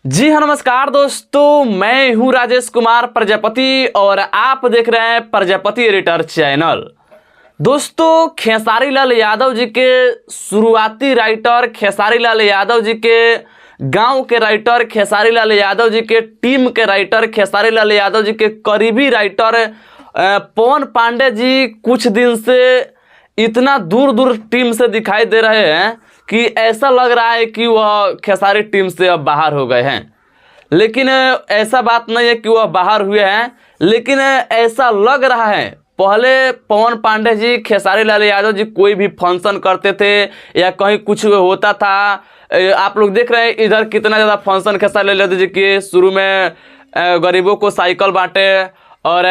जी हाँ, नमस्कार दोस्तों, मैं हूँ राजेश कुमार प्रजापति और आप देख रहे हैं प्रजापति एडिटर चैनल। दोस्तों, खेसारी लाल यादव जी के शुरुआती राइटर, खेसारी लाल यादव जी के गांव के राइटर, खेसारी लाल यादव जी के टीम के राइटर, खेसारी लाल यादव जी के करीबी राइटर पवन पांडे जी कुछ दिन से इतना दूर दूर टीम से दिखाई दे रहे हैं कि ऐसा लग रहा है कि वह खेसारी टीम से अब बाहर हो गए हैं। लेकिन ऐसा बात नहीं है कि वह बाहर हुए हैं, लेकिन ऐसा लग रहा है। पहले पवन पांडे जी, खेसारी लाल यादव जी कोई भी फंक्शन करते थे या कहीं कुछ होता था, आप लोग देख रहे हैं इधर कितना ज़्यादा फंक्शन खेसारी लाल यादव जी के शुरू में गरीबों को साइकिल बांटे और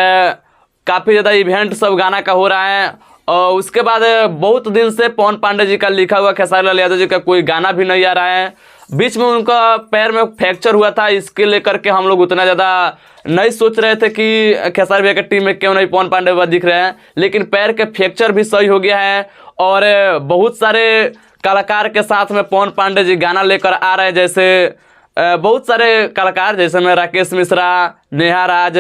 काफ़ी ज़्यादा इवेंट सब गाना का हो रहा है। और उसके बाद बहुत दिन से पवन पांडे जी का लिखा हुआ खेसारी लाल यादव जी का कोई गाना भी नहीं आ रहा है। बीच में उनका पैर में फ्रैक्चर हुआ था, इसके लेकर के हम लोग उतना ज़्यादा नहीं सोच रहे थे कि खेसारी भैया की टीम में क्यों नहीं पवन पांडे बाबा दिख रहे हैं। लेकिन पैर के फ्रैक्चर भी सही हो गया है और बहुत सारे कलाकार के साथ में पवन पांडे जी गाना लेकर आ रहे हैं। जैसे बहुत सारे कलाकार जैसे में राकेश मिश्रा, नेहा राज,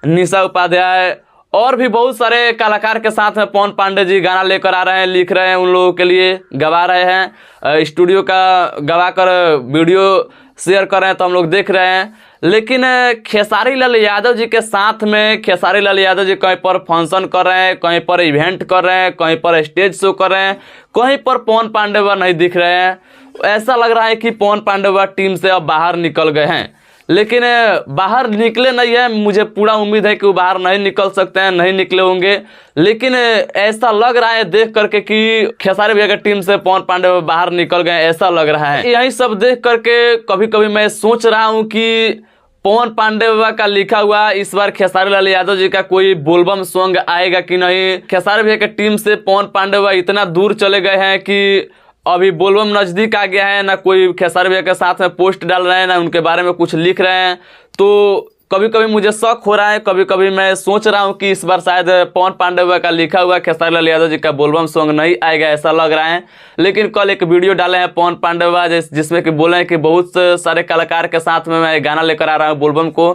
निशा उपाध्याय और भी बहुत सारे कलाकार के साथ में पवन पांडे जी गाना लेकर आ रहे हैं, लिख रहे हैं, उन लोगों के लिए गवा रहे हैं, स्टूडियो का गवा कर वीडियो शेयर कर रहे हैं, तो हम लोग देख रहे हैं। लेकिन खेसारी लाल यादव जी के साथ में खेसारी लाल यादव जी कहीं पर फंक्शन कर रहे हैं, कहीं पर इवेंट कर रहे हैं, कहीं पर स्टेज शो कर रहे हैं, कहीं पर पवन पांडे वह नहीं दिख रहे हैं। ऐसा लग रहा है कि पवन पांडे वह टीम से अब बाहर निकल गए हैं। लेकिन बाहर निकले नहीं है, मुझे पूरा उम्मीद है कि वो बाहर नहीं निकल सकते हैं, नहीं निकले होंगे। लेकिन ऐसा लग रहा है देख करके कि खेसारी भैया की टीम से पवन पांडे बाहर निकल गए, ऐसा लग रहा है। यही सब देख करके कभी कभी मैं सोच रहा हूँ कि पवन पांडे बाबा का लिखा हुआ इस बार खेसारी लाल यादव जी का कोई बोलबम सॉन्ग आएगा कि नहीं। खेसारी भैया की टीम से पवन पांडे बाबा इतना दूर चले गए हैं कि अभी बोलबम नज़दीक आ गया है, ना कोई खेसारी भैया के साथ में पोस्ट डाल रहे हैं, ना उनके बारे में कुछ लिख रहे हैं। तो कभी कभी मुझे शक हो रहा है, कभी कभी मैं सोच रहा हूँ कि इस बार शायद पवन पांडे बाबा का लिखा हुआ खेसारी लाल यादव जी का बोलबम सॉन्ग नहीं आएगा, ऐसा लग रहा है। लेकिन कल एक वीडियो डाले हैं पवन पांडे बाबा जिसमें कि बोले हैं कि बहुत सारे कलाकार के साथ में मैं गाना लेकर आ रहा हूँ बोलबम को।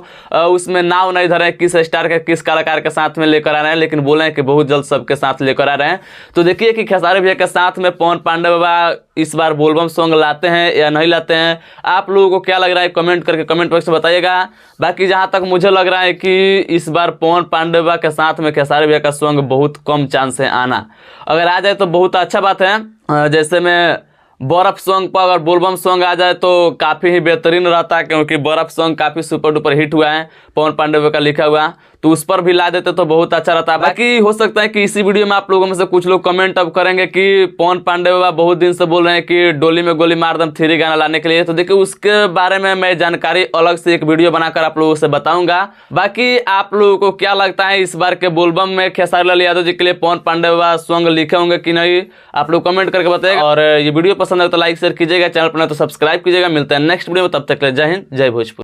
उसमें नाव नहीं धरे किस स्टार के किस कलाकार के साथ में लेकर आ रहे हैं, लेकिन बोले हैं कि बहुत जल्द सबके साथ लेकर आ रहे हैं। तो देखिए कि खेसारी भैया के साथ में पवन पांडे बाबा इस बार बोलबम सॉन्ग लाते हैं या नहीं लाते हैं। आप लोगों को क्या लग रहा है कमेंट करके कमेंट बॉक्स में बताइएगा। बाकी जहाँ तक मुझे लग रहा है कि इस बार पवन पांडे बाबा के साथ में खेसारी भैया का सॉन्ग बहुत कम चांस है आना। अगर आ जाए तो बहुत अच्छा बात है। जैसे में बर्फ सॉन्ग पर अगर बोलबम सॉन्ग आ जाए तो काफ़ी ही बेहतरीन रहता है, क्योंकि बर्फ सॉन्ग काफ़ी सुपर डुपर हिट हुआ है पवन पांडे का लिखा हुआ, तो उस पर भी ला देते तो बहुत अच्छा रहता है। बाकी हो सकता है कि इसी वीडियो में आप लोगों में से कुछ लोग कमेंट अब करेंगे कि पवन पांडे बाबा बहुत दिन से बोल रहे हैं कि डोली में गोली मार दम 3 गाना लाने के लिए। तो देखिए उसके बारे में मैं जानकारी अलग से एक वीडियो बनाकर आप लोगों से बताऊंगा। बाकी आप लोगों को क्या लगता है इस बार के बोलबम में खेसारी लाल यादव जी के लिए पवन पांडे बाबा सॉन्ग लिखे होंगे कि नहीं, आप लोग कमेंट करके बताइएगा। और ये वीडियो पसंद है तो लाइक शेयर कीजिएगा, चैनल पर नहीं तो सब्सक्राइब कीजिएगा। मिलते हैं नेक्स्ट वीडियो में, तब तक के लिए जय हिंद, जय भोजपुर।